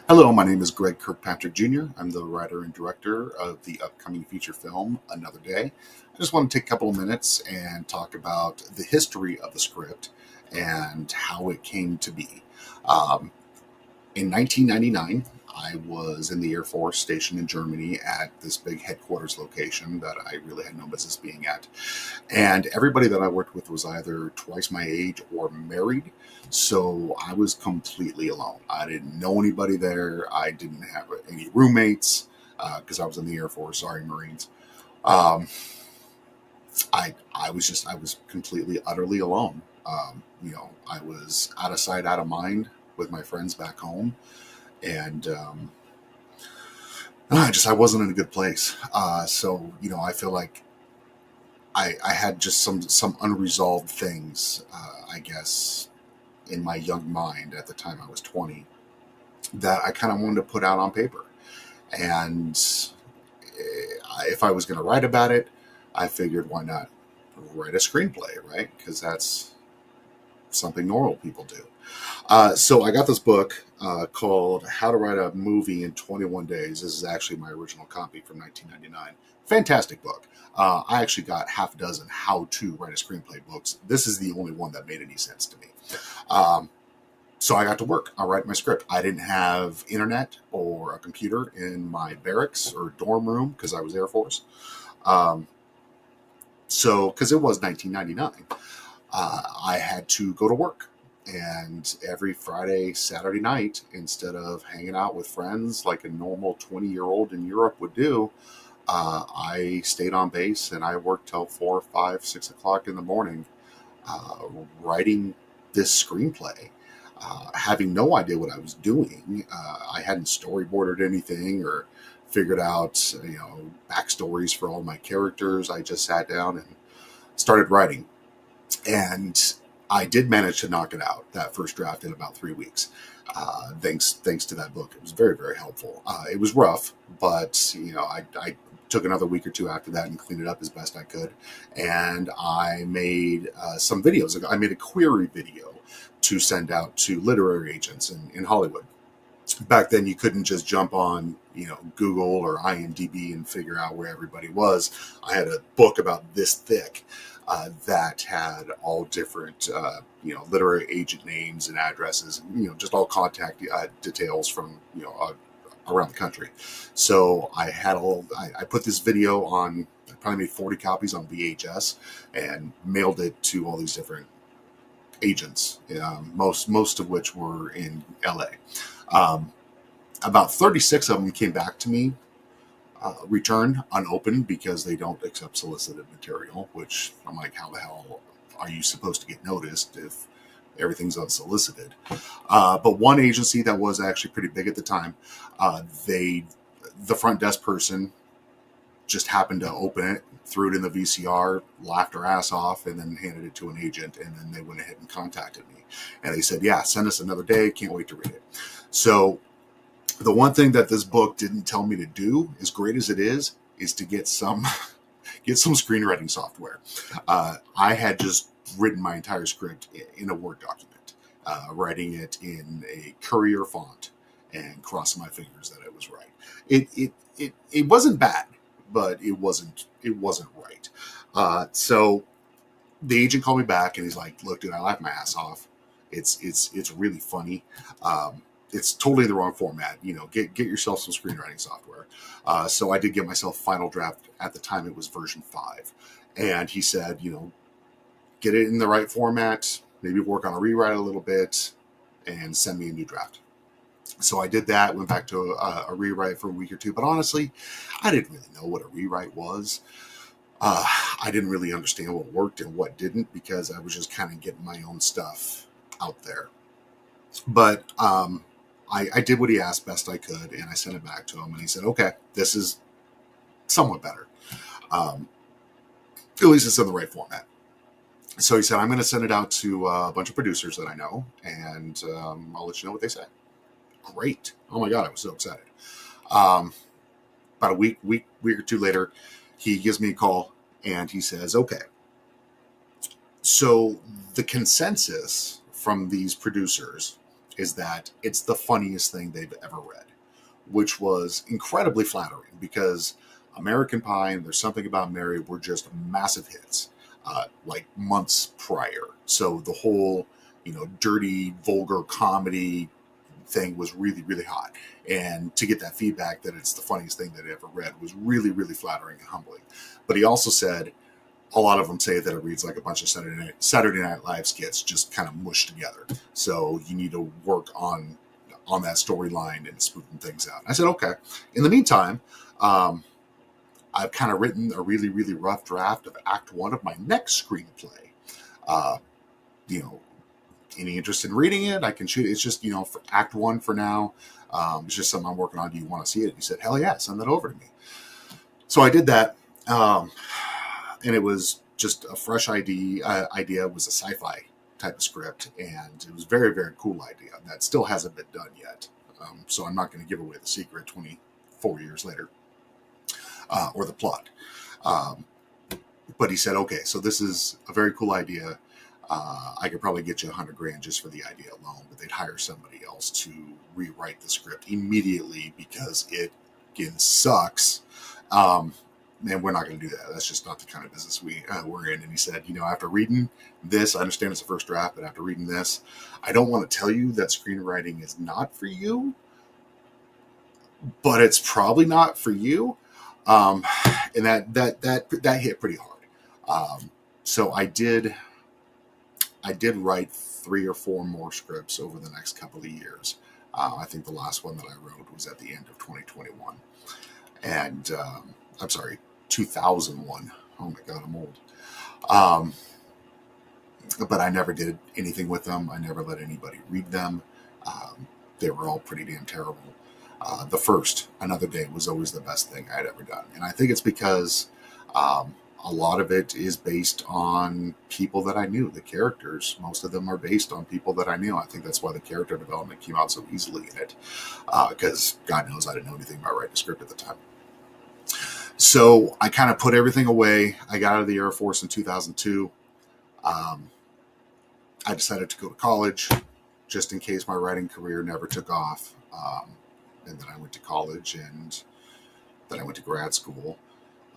Hello, my name is Greg Kirkpatrick Jr. I'm the writer and director of the upcoming feature film, Another Day. I just want to take a couple of minutes and talk about the history of the script and how it came to be. Um, in 1999, I was in the Air Force stationed in Germany at this big headquarters location that I really had no business being at. And everybody that I worked with was either twice my age or married. So I was completely alone. I didn't know anybody there. I didn't have any roommates because I was in the Air Force. Sorry, Marines. Um, I was completely utterly alone. I was out of sight, out of mind with my friends back home, and I wasn't in a good place. I feel like I had just some unresolved things, I guess, in my young mind at the time I was 20 that I kind of wanted to put out on paper. And if I was going to write about it, I figured why not write a screenplay, right? Because that's something normal people do. So I got this book called How to Write a Movie in 21 Days. This is actually my original copy from 1999. Fantastic book. I actually got half a dozen how to write a screenplay books. This is the only one that made any sense to me. So I got to work. I write my script. I didn't have internet or a computer in my barracks or dorm room because I was Air Force. Um, because it was 1999, I had to go to work. And every Friday, Saturday night, instead of hanging out with friends like a normal 20-year-old in Europe would do, I stayed on base and I worked till 4, 5, 6 o'clock in the morning uh, writing this screenplay. Having no idea what I was doing. I hadn't storyboarded anything or figured out, backstories for all my characters. I just sat down and started writing. And I did manage to knock it out, that first draft, in about 3 weeks. Thanks to that book. It was very, very helpful. It was rough, but I took another week or two after that and cleaned it up as best I could. And I made some videos. I made a query video to send out to literary agents in Hollywood. Back then, you couldn't just jump on Google or IMDb and figure out where everybody was. I had a book about this thick that had all different literary agent names and addresses, and just all contact details from around the country. So I put this video on. I probably made 40 copies on VHS and mailed it to all these different agents, most of which were in LA. About 36 of them came back to me, returned unopened because they don't accept solicited material, which I'm like, how the hell are you supposed to get noticed if everything's unsolicited? But one agency that was actually pretty big at the time, the front desk person just happened to open it, threw it in the VCR, laughed her ass off, and then handed it to an agent. And then they went ahead and contacted me. And they said, yeah, send us Another Day. Can't wait to read it. So the one thing that this book didn't tell me to do, as great as it is to get some screenwriting software. I had just written my entire script in a Word document, writing it in a Courier font and crossing my fingers that it was right. It wasn't bad, but it wasn't right. So the agent called me back and he's like, "Look, dude, I laughed my ass off. It's really funny. It's totally the wrong format. Get yourself some screenwriting software." So I did get myself Final Draft. At the time, it was version 5, and he said, get it in the right format. Maybe work on a rewrite a little bit, and send me a new draft. So I did that, went back to a rewrite for a week or two. But honestly, I didn't really know what a rewrite was. I didn't really understand what worked and what didn't because I was just kind of getting my own stuff out there. But I did what he asked best I could, and I sent it back to him. And he said, okay, this is somewhat better. At least it's in the right format. So he said, I'm going to send it out to a bunch of producers that I know, and I'll let you know what they say. Great. Oh my God, I was so excited. About a week or two later, he gives me a call and he says, okay, so the consensus from these producers is that it's the funniest thing they've ever read, which was incredibly flattering because American Pie and There's Something About Mary were just massive hits, like months prior. So the whole, dirty, vulgar comedy thing was really, really hot. And to get that feedback that it's the funniest thing that I ever read was really, really flattering and humbling. But he also said, a lot of them say that it reads like a bunch of Saturday Night Live skits just kind of mushed together. So you need to work on that storyline and smoothing things out. I said, okay. In the meantime, I've kind of written a really, really rough draft of Act 1 of my next screenplay. Any interest in reading it? I can shoot it. It's just, for Act 1 for now. It's just something I'm working on. Do you want to see it? He said, hell yeah, send that over to me. So I did that. And it was just a fresh idea. It was a sci-fi type of script, and it was a very, very cool idea that still hasn't been done yet. So I'm not going to give away the secret 24 years later, or the plot. But he said, okay, so this is a very cool idea. I could probably get you $100,000 just for the idea alone, but they'd hire somebody else to rewrite the script immediately because it again sucks. And we're not going to do that. That's just not the kind of business we're in. And he said, after reading this, I understand it's the first draft, but after reading this, I don't want to tell you that screenwriting is not for you, but it's probably not for you. And that hit pretty hard. So I did write 3 or 4 more scripts over the next couple of years. I think the last one that I wrote was at the end of 2021. And I'm sorry, 2001. Oh my God, I'm old. But I never did anything with them. I never let anybody read them. They were all pretty damn terrible. The first, Another Day, was always the best thing I'd ever done. And I think it's because a lot of it is based on people that I knew. The characters, most of them are based on people that I knew. I think that's why the character development came out so easily in it. Because God knows I didn't know anything about writing a script at the time. So I kind of put everything away. I got out of the Air Force in 2002. I decided to go to college just in case my writing career never took off. And then I went to college, and then I went to grad school.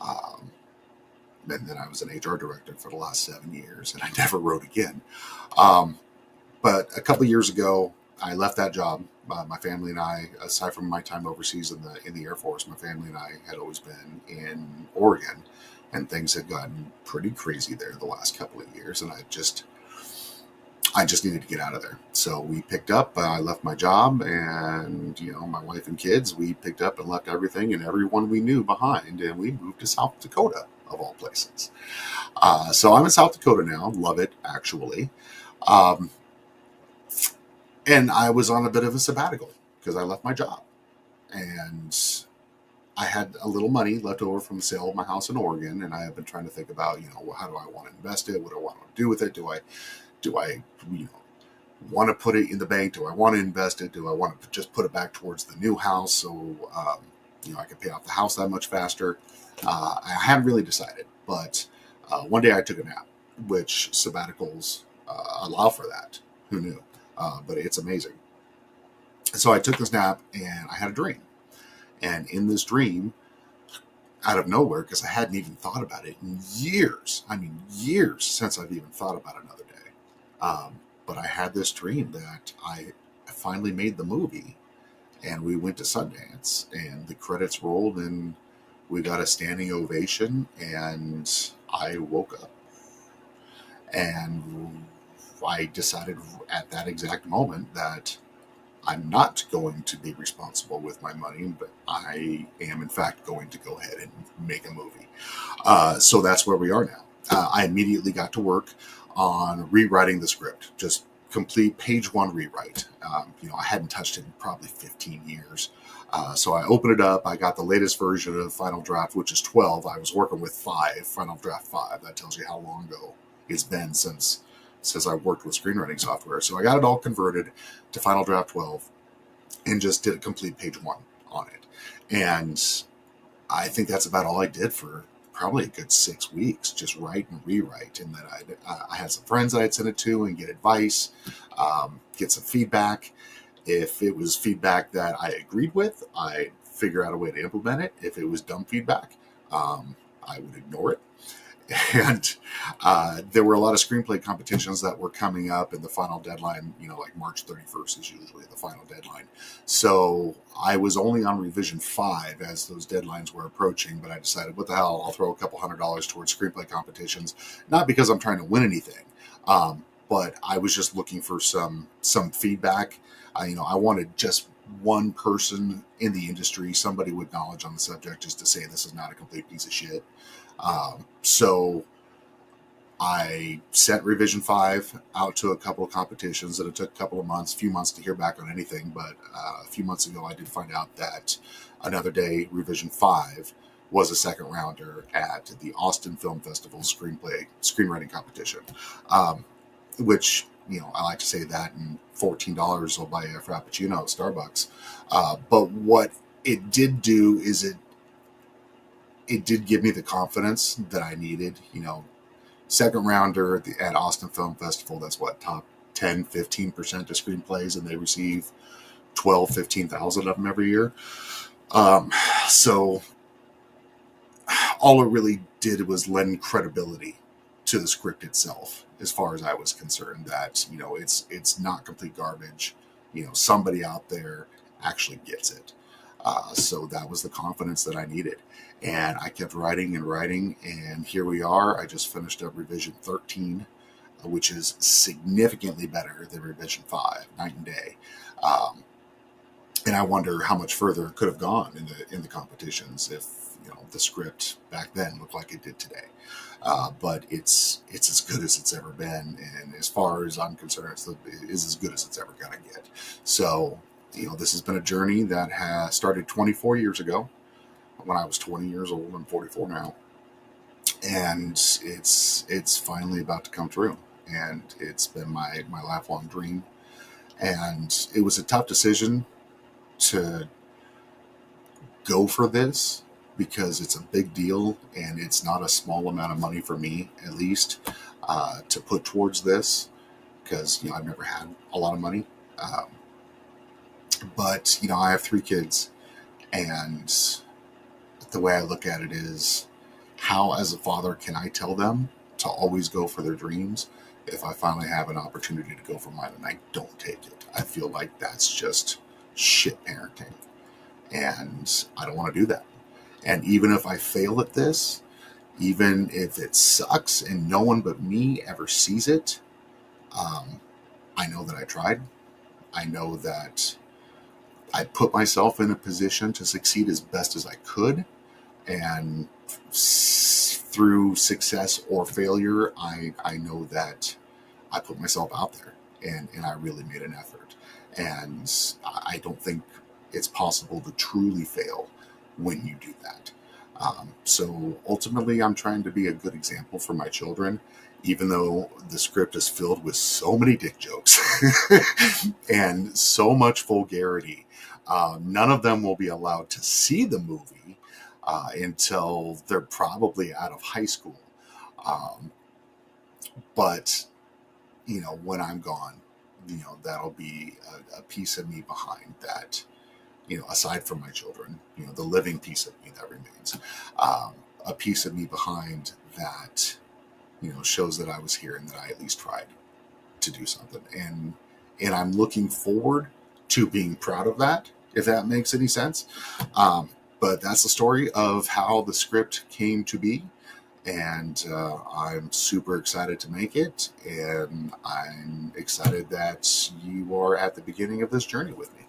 And then I was an HR director for the last 7 years, and I never wrote again. But a couple of years ago, I left that job. My family and I, aside from my time overseas in the Air Force, my family and I had always been in Oregon, and things had gotten pretty crazy there the last couple of years, and I just needed to get out of there. So we picked up. I left my job, and my wife and kids. We picked up and left everything and everyone we knew behind, and we moved to South Dakota, of all places. So I'm in South Dakota now. Love it, actually. And I was on a bit of a sabbatical because I left my job, and I had a little money left over from the sale of my house in Oregon, and I have been trying to think about, how do I want to invest it? What do I want to do with it? Do I want to put it in the bank? Do I want to invest it? Do I want to just put it back towards the new house so I can pay off the house that much faster? I haven't really decided, but one day I took a nap, which sabbaticals allow for that. Who knew? But it's amazing. So I took this nap, and I had a dream. And in this dream, out of nowhere, because I hadn't even thought about it in years since I've even thought about Another Day. But I had this dream that I finally made the movie, and we went to Sundance, and the credits rolled, and we got a standing ovation, and I woke up. And I decided at that exact moment that I'm not going to be responsible with my money, but I am in fact going to go ahead and make a movie. So that's where we are now. I immediately got to work on rewriting the script, just complete page 1 rewrite. I hadn't touched it in probably 15 years. So I opened it up. I got the latest version of Final Draft, which is 12. I was working with 5, Final Draft 5. That tells you how long ago it's been since I worked with screenwriting software. So I got it all converted to Final Draft 12 and just did a complete page 1 on it. And I think that's about all I did for probably a good 6 weeks, just write and rewrite. And then I had some friends that I'd send it to and get advice, get some feedback. If it was feedback that I agreed with, I'd figure out a way to implement it. If it was dumb feedback, I would ignore it. And there were a lot of screenplay competitions that were coming up, and the final deadline, like March 31st is usually the final deadline. So I was only on revision 5 as those deadlines were approaching, but I decided, what the hell, I'll throw a couple $100 towards screenplay competitions, not because I'm trying to win anything, but I was just looking for some feedback. I wanted just one person in the industry, somebody with knowledge on the subject, just to say this is not a complete piece of shit. So I sent revision 5 out to a couple of competitions, and it took a few months to hear back on anything. But a few months ago, I did find out that Another Day revision 5 was a second rounder at the Austin Film Festival screenwriting competition, which, I like to say that, and $14 will buy you a Frappuccino at Starbucks. But what it did do is it did give me the confidence that I needed. Second rounder at Austin Film Festival, that's what, top 10, 15% of screenplays, and they receive 12, 15,000 of them every year. So all it really did was lend credibility to the script itself, as far as I was concerned, that, it's not complete garbage. Somebody out there actually gets it. So that was the confidence that I needed. And I kept writing and writing, and here we are. I just finished up revision 13, which is significantly better than revision 5, night and day. And I wonder how much further it could have gone in the competitions if the script back then looked like it did today. But it's as good as it's ever been, and as far as I'm concerned, it's as good as it's ever gonna get. So this has been a journey that has started 24 years ago, when I was 20 years old. I'm 44 now, and it's finally about to come true. And it's been my lifelong dream, and it was a tough decision to go for this, because it's a big deal, and it's not a small amount of money for me, at least, to put towards this, because I've never had a lot of money. But I have 3 kids, and the way I look at it is, how as a father can I tell them to always go for their dreams if I finally have an opportunity to go for mine and I don't take it? I feel like that's just shit parenting, and I don't want to do that. And even if I fail at this, even if it sucks and no one but me ever sees it, I know that I tried. I know that I put myself in a position to succeed as best as I could. And through success or failure, I know that I put myself out there, and I really made an effort. And I don't think it's possible to truly fail when you do that. So ultimately, I'm trying to be a good example for my children, even though the script is filled with so many dick jokes and so much vulgarity. None of them will be allowed to see the movie until they're probably out of high school. But, when I'm gone, that'll be a piece of me behind that, aside from my children, the living piece of me that remains, a piece of me behind that, shows that I was here and that I at least tried to do something. And I'm looking forward to being proud of that, if that makes any sense. But that's the story of how the script came to be. And I'm super excited to make it. And I'm excited that you are at the beginning of this journey with me.